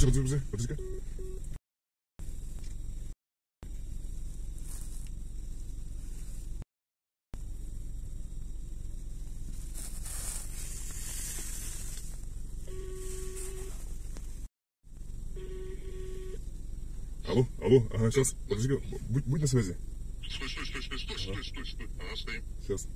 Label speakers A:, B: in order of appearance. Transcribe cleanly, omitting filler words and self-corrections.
A: подожди-ка. Алло, ага, сейчас, подожди, будь на связи.
B: Стой. Ага, стоим.
A: Сейчас.